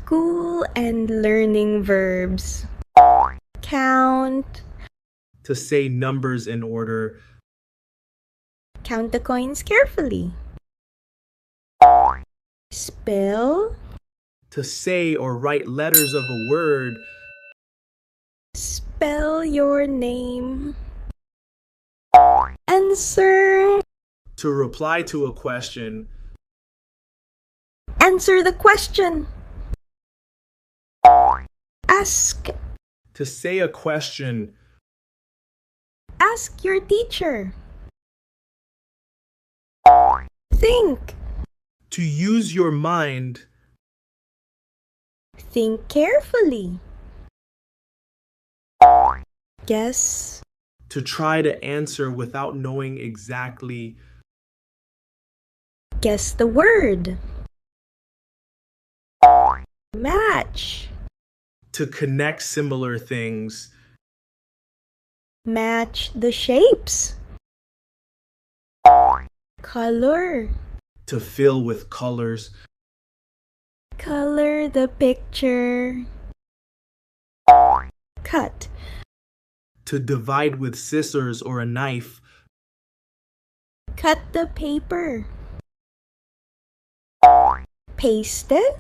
School and Learning Verbs. Count. To say numbers in order. Count the coins carefully. Spell. To say or write letters of a word. Spell your name. Answer. To reply to a question. Answer the question. Ask. To say a question. Ask your teacher. Think. To use your mind. Think carefully. Guess. To try to answer without knowing exactly. Guess the word. Match. To connect similar things. Match the shapes. Color. To fill with colors. Color the picture. Cut. To divide with scissors or a knife. Cut the paper. Paste it.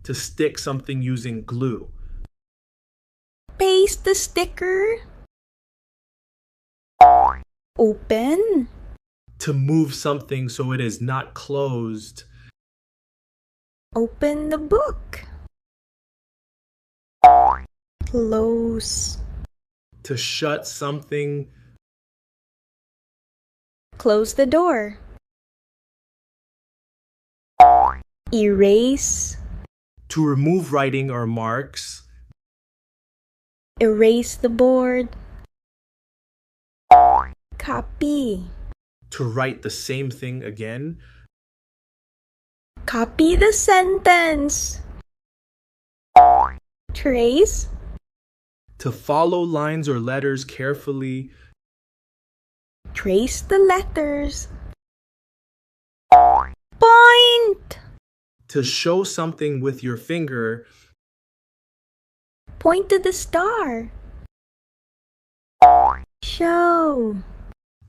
To stick something using glue. Paste the sticker. Open. To move something so it is not closed. Open the book. Close. To shut something. Close the door. Erase. To remove writing or marks. Erase the board. Copy. To write the same thing again. Copy the sentence. Trace. To follow lines or letters carefully. Trace the letters. Point. To show something with your finger. Point to the star. Show.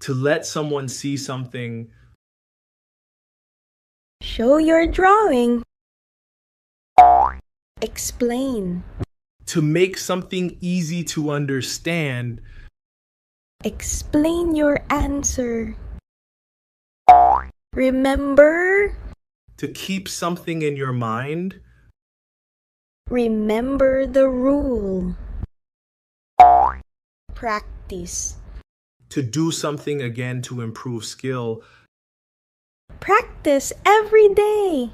To let someone see something. Show your drawing. Explain. To make something easy to understand. Explain your answer. Remember. To keep something in your mind. Remember the rule. Practice. To do something again to improve skill. Practice every day.